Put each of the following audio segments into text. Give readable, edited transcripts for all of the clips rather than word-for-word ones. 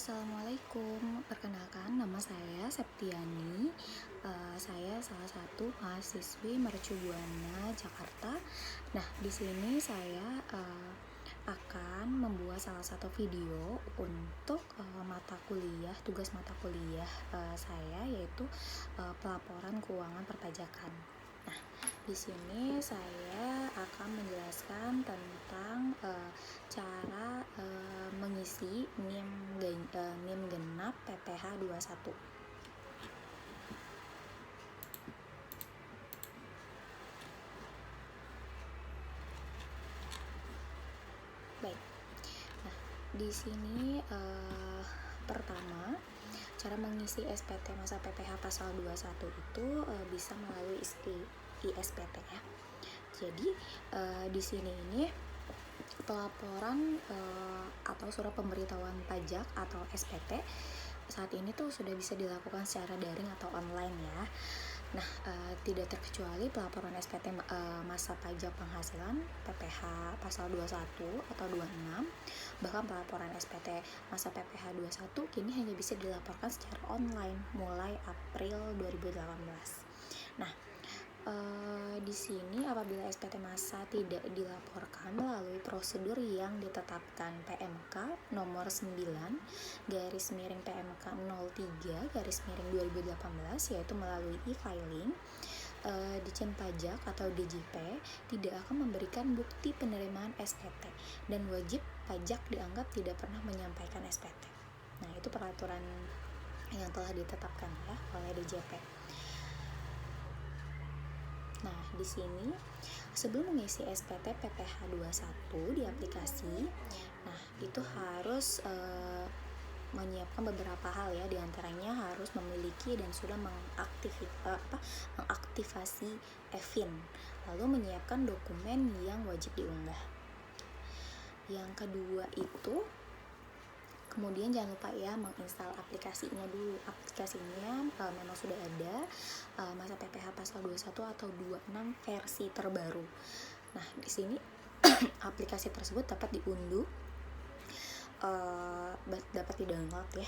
Assalamualaikum, perkenalkan nama saya Septiani. Saya salah satu mahasiswi Mercu Buana Jakarta. Nah, di sini saya akan membuat salah satu video untuk tugas mata kuliah saya, yaitu pelaporan keuangan perpajakan. Nah, di sini saya akan menjelaskan tentang cara mengisi NIM genap PPh 21. Baik. Nah, di sini pertama, cara mengisi SPT masa PPh pasal 21 itu bisa melalui ISPT ya. Jadi di sini ini pelaporan atau surat pemberitahuan pajak atau SPT saat ini tuh sudah bisa dilakukan secara daring atau online ya. Nah, tidak terkecuali pelaporan SPT masa pajak penghasilan PPh pasal 21 atau 26, bahkan pelaporan SPT masa PPh 21 kini hanya bisa dilaporkan secara online mulai April 2018. Nah, di sini apabila SPT masa tidak dilaporkan melalui prosedur yang ditetapkan PMK nomor 9/PMK 03/2018, yaitu melalui e-filing, Ditjen Pajak atau DJP tidak akan memberikan bukti penerimaan SPT dan wajib pajak dianggap tidak pernah menyampaikan SPT. Nah, itu peraturan yang telah ditetapkan ya oleh DJP. Nah, di sini sebelum mengisi SPT PPh 21 di aplikasi, nah itu harus menyiapkan beberapa hal ya, diantaranya harus memiliki dan sudah mengaktifasi eFIN, lalu menyiapkan dokumen yang wajib diunggah. Yang kedua itu, kemudian jangan lupa ya menginstal aplikasinya dulu. Aplikasinya memang sudah ada masa PPh pasal 21 atau 26 versi terbaru. Nah, di sini aplikasi tersebut dapat diunduh, dapat di-download ya.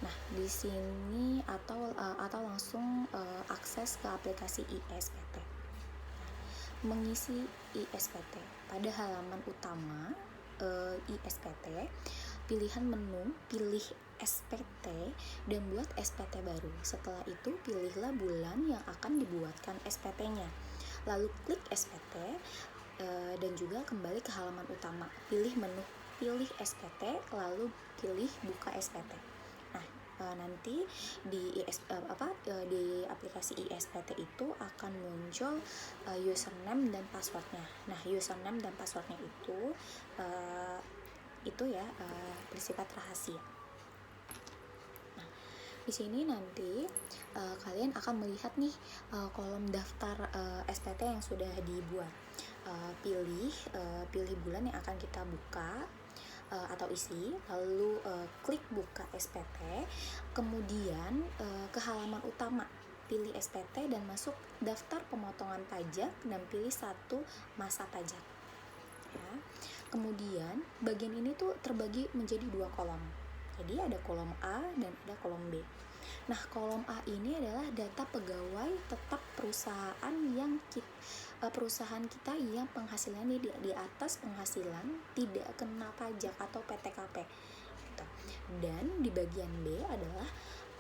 Nah, di sini atau langsung akses ke aplikasi ISPT. Mengisi ISPT pada halaman utama ISPT, pilihan menu, pilih SPT dan buat SPT baru. Setelah itu pilihlah bulan yang akan dibuatkan SPT-nya. Lalu klik SPT dan juga kembali ke halaman utama. Pilih menu, pilih SPT, lalu pilih buka SPT. Nah, nanti di aplikasi ISPT itu akan muncul username dan passwordnya. Nah, username dan passwordnya itu bersifat rahasia. Nah, di sini nanti kalian akan melihat nih kolom daftar SPT yang sudah dibuat. Pilih bulan yang akan kita buka atau isi, lalu klik buka SPT, kemudian ke halaman utama, pilih SPT dan masuk daftar pemotongan pajak dan pilih satu masa pajak ya. Kemudian bagian ini tuh terbagi menjadi dua kolom, jadi ada kolom A dan ada kolom B. Nah, kolom A ini adalah data pegawai tetap perusahaan kita yang penghasilannya di atas penghasilan tidak kena pajak atau PTKP gitu. Dan di bagian B adalah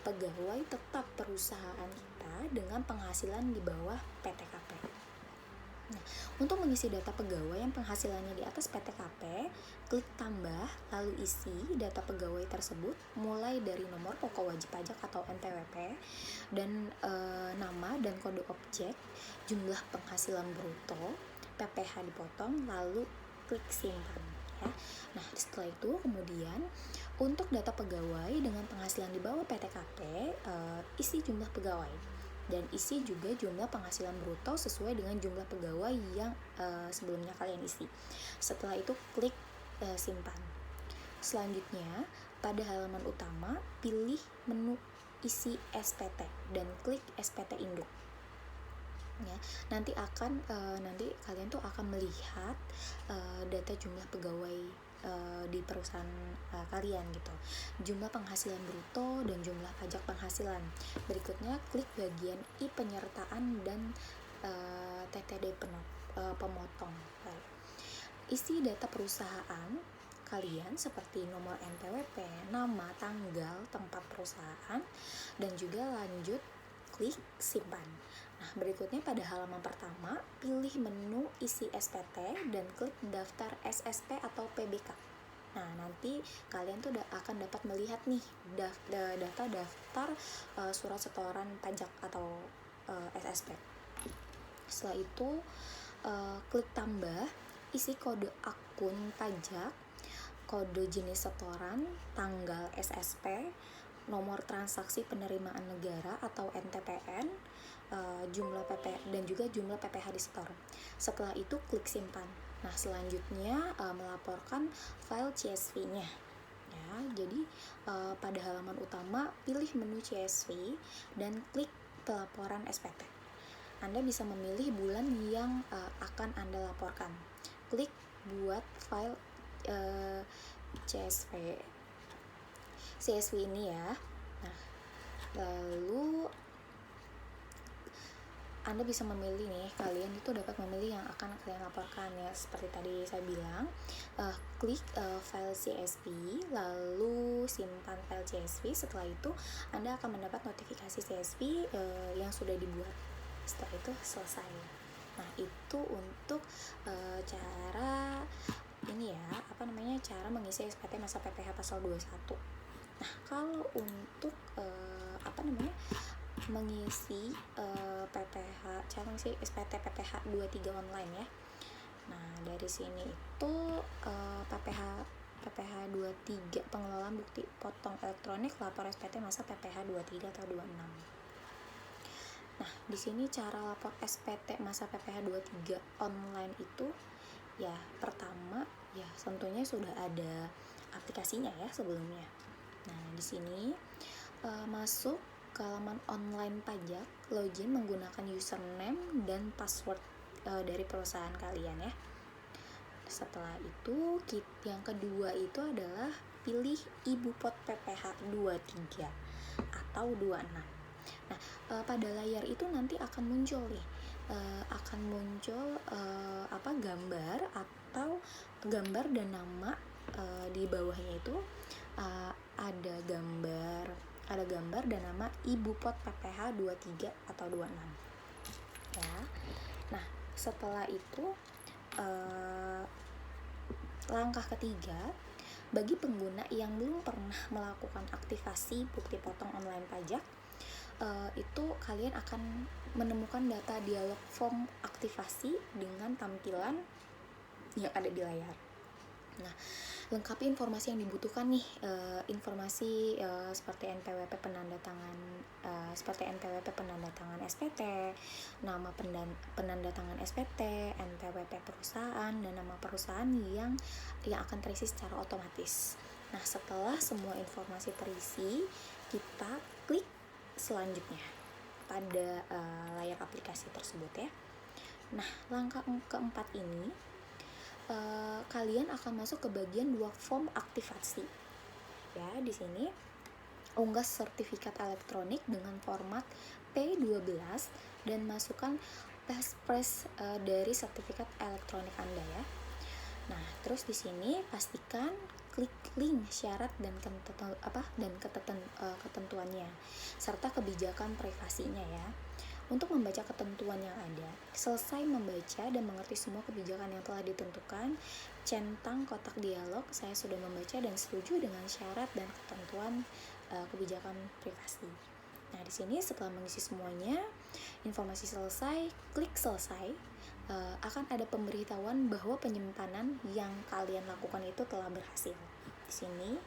pegawai tetap perusahaan kita dengan penghasilan di bawah PTKP. Nah, untuk mengisi data pegawai yang penghasilannya di atas PTKP, klik tambah, lalu isi data pegawai tersebut mulai dari nomor pokok wajib pajak atau NPWP dan nama dan kode objek, jumlah penghasilan bruto, PPh dipotong, lalu klik simpan ya. Nah, setelah itu kemudian untuk data pegawai dengan penghasilan di bawah PTKP, isi jumlah pegawai dan isi juga jumlah penghasilan bruto sesuai dengan jumlah pegawai yang sebelumnya kalian isi. Setelah itu klik simpan. Selanjutnya pada halaman utama pilih menu isi SPT dan klik SPT induk ya. Nanti kalian tuh akan melihat data jumlah pegawai di perusahaan kalian gitu. Jumlah penghasilan bruto dan jumlah pajak penghasilan. Berikutnya klik bagian I penyertaan dan TTD pemotong. Baik. Isi data perusahaan kalian seperti nomor NPWP, nama, tanggal, tempat perusahaan, dan juga lanjut klik simpan. Nah, berikutnya pada halaman pertama, pilih menu isi SPT dan klik daftar SSP atau PBK. Nah, nanti kalian tuh akan dapat melihat nih data daftar surat setoran pajak atau SSP. Setelah itu, klik tambah, isi kode akun pajak, kode jenis setoran, tanggal SSP, nomor transaksi penerimaan negara atau NTPN, jumlah PP dan juga jumlah PPh disetor. Setelah itu klik simpan. Nah, selanjutnya melaporkan file CSV-nya. Ya, jadi pada halaman utama pilih menu CSV dan klik pelaporan SPT. Anda bisa memilih bulan yang akan Anda laporkan. Klik buat file CSV ini ya. Nah, lalu Anda bisa memilih nih, kalian itu dapat memilih yang akan kalian laporkan ya. Seperti tadi saya bilang, klik file CSV, lalu simpan file CSV. Setelah itu Anda akan mendapat notifikasi CSV yang sudah dibuat. Setelah itu selesai. Nah, itu untuk cara ini ya, cara mengisi SPT masa PPh pasal 21. Nah, kalau untuk mengisi PPh, cara mengisi SPT PPh 23 online ya. Nah, dari sini itu PPh 23 pengelolaan bukti potong elektronik lapor SPT masa PPh 23 atau 26. Nah, di sini cara lapor SPT masa PPh 23 online itu ya, pertama ya tentunya sudah ada aplikasinya ya sebelumnya. Nah, di sini masuk ke halaman online pajak, login menggunakan username dan password dari perusahaan kalian ya. Setelah itu yang kedua itu adalah pilih ibu pot PPh 23 atau 26. Nah, pada layar itu nanti akan muncul nih gambar dan nama. Di bawahnya itu ada gambar dan nama ibu pot PPh 23 atau 26 ya. Nah, setelah itu langkah ketiga, bagi pengguna yang belum pernah melakukan aktivasi bukti potong online pajak, itu kalian akan menemukan data dialog form aktivasi dengan tampilan yang ada di layar. Nah, lengkapi informasi yang dibutuhkan nih, informasi seperti NPWP penandatangan SPT, nama penandatangan SPT, NPWP perusahaan, dan nama perusahaan yang akan terisi secara otomatis. Nah, setelah semua informasi terisi, kita klik selanjutnya pada layar aplikasi tersebut ya. Nah, langkah keempat ini kalian akan masuk ke bagian 2 form aktivasi. Ya, di sini unggah sertifikat elektronik dengan format P12 dan masukkan passphrase dari sertifikat elektronik Anda ya. Nah, terus di sini pastikan klik link syarat dan ketentuannya serta kebijakan privasinya ya. Untuk membaca ketentuan yang ada, selesai membaca dan mengerti semua kebijakan yang telah ditentukan, centang kotak dialog saya sudah membaca dan setuju dengan syarat dan ketentuan kebijakan privasi. Nah, di sini setelah mengisi semuanya, informasi selesai, klik selesai. Akan ada pemberitahuan bahwa penyimpanan yang kalian lakukan itu telah berhasil. Di sini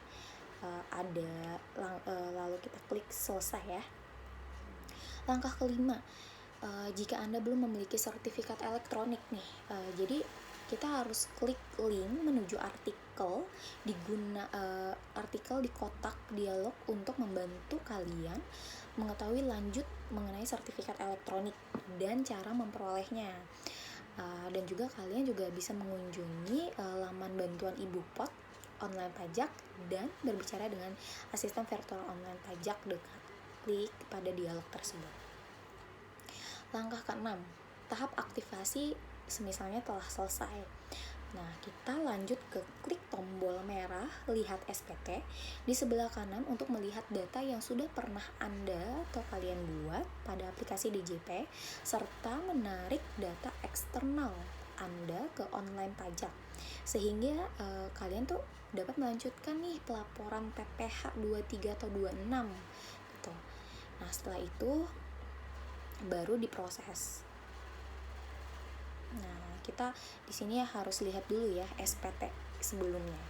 lalu kita klik selesai ya. Langkah kelima, jika Anda belum memiliki sertifikat elektronik nih, jadi kita harus klik link menuju artikel di kotak dialog untuk membantu kalian mengetahui lanjut mengenai sertifikat elektronik dan cara memperolehnya. Dan juga kalian juga bisa mengunjungi laman bantuan ibu pot online pajak dan berbicara dengan asisten virtual online pajak dengan klik pada dialog tersebut. Langkah ke-6, tahap aktivasi semisalnya telah selesai. Nah, kita lanjut ke klik tombol merah lihat SPT di sebelah kanan untuk melihat data yang sudah pernah Anda atau kalian buat pada aplikasi DJP serta menarik data eksternal Anda ke online pajak sehingga kalian tuh dapat melanjutkan nih pelaporan PPh 23 atau 26 gitu. Nah, setelah itu baru diproses. Nah, kita di sini harus lihat dulu ya SPT sebelumnya.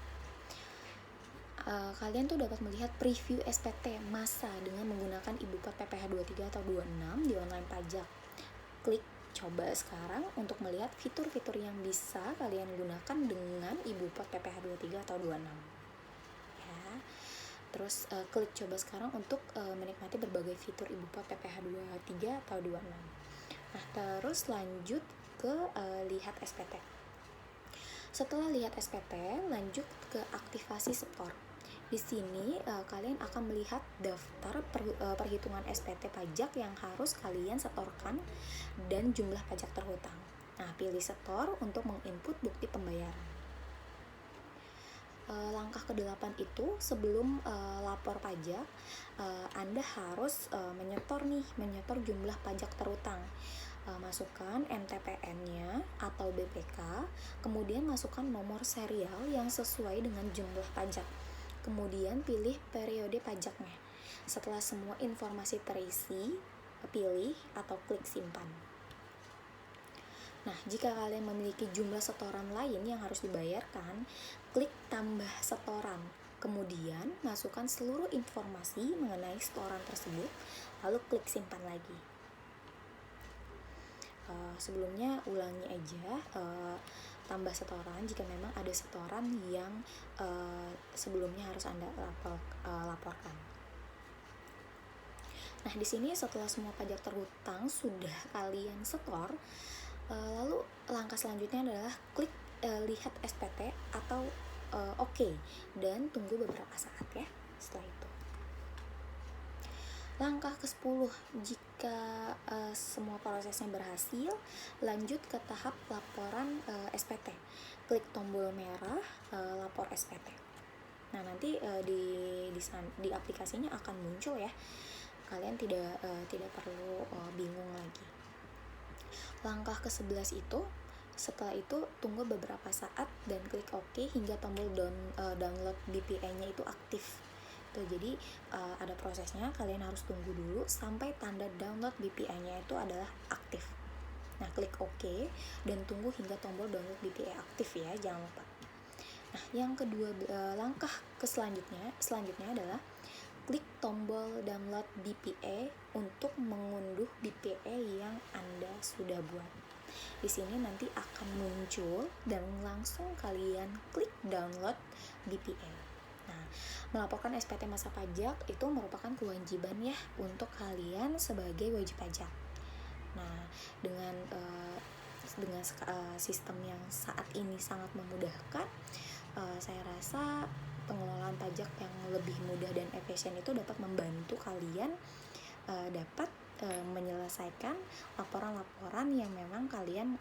Kalian tuh dapat melihat preview SPT masa dengan menggunakan IBUPOT PPh 23 atau 26 di online pajak. Klik coba sekarang untuk melihat fitur-fitur yang bisa kalian gunakan dengan IBUPOT PPh 23 atau 26. Ya. Terus klik coba sekarang untuk menikmati berbagai fitur IBUPOT PPh 23 atau 26. Nah, terus lanjut ke lihat SPT. Setelah lihat SPT, lanjut ke aktivasi setor. Di sini kalian akan melihat daftar perhitungan SPT pajak yang harus kalian setorkan dan jumlah pajak terhutang. Nah, pilih setor untuk menginput bukti pembayaran. Langkah ke-8 itu sebelum lapor pajak, Anda harus menyetor jumlah pajak terhutang. Masukkan NTPN-nya atau BPK, kemudian masukkan nomor serial yang sesuai dengan jumlah pajak. Kemudian pilih periode pajaknya. Setelah semua informasi terisi, pilih atau klik simpan. Nah, jika kalian memiliki jumlah setoran lain yang harus dibayarkan, klik tambah setoran. Kemudian masukkan seluruh informasi mengenai setoran tersebut, lalu klik simpan lagi. Sebelumnya ulangi aja tambah setoran jika memang ada setoran yang sebelumnya harus Anda laporkan. Nah, di sini setelah semua pajak terhutang sudah kalian setor, lalu langkah selanjutnya adalah klik lihat SPT atau OK dan tunggu beberapa saat ya setelah itu. Langkah ke-10, jika semua prosesnya berhasil, lanjut ke tahap laporan SPT. Klik tombol merah lapor SPT. Nah, nanti di aplikasinya akan muncul ya. Kalian tidak perlu bingung lagi. Langkah ke-11 itu, setelah itu tunggu beberapa saat dan klik OK hingga tombol download BPA-nya itu aktif. Jadi ada prosesnya, kalian harus tunggu dulu sampai tanda download BPA-nya itu adalah aktif. Nah, klik OK dan tunggu hingga tombol download BPA aktif ya, jangan lupa. Nah, yang kedua, langkah selanjutnya adalah klik tombol download BPA untuk mengunduh BPA yang Anda sudah buat. Di sini nanti akan muncul dan langsung kalian klik download BPA. Nah, melaporkan SPT masa pajak itu merupakan kewajiban ya untuk kalian sebagai wajib pajak. Nah, dengan sistem yang saat ini sangat memudahkan, saya rasa pengelolaan pajak yang lebih mudah dan efisien itu dapat membantu kalian dapat menyelesaikan laporan-laporan yang memang kalian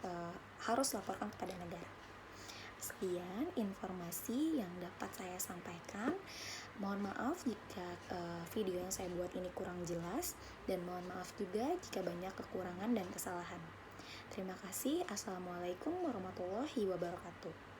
harus laporkan kepada negara. Sekian informasi yang dapat saya sampaikan. Mohon maaf jika video yang saya buat ini kurang jelas, dan mohon maaf juga jika banyak kekurangan dan kesalahan. Terima kasih. Assalamualaikum warahmatullahi wabarakatuh.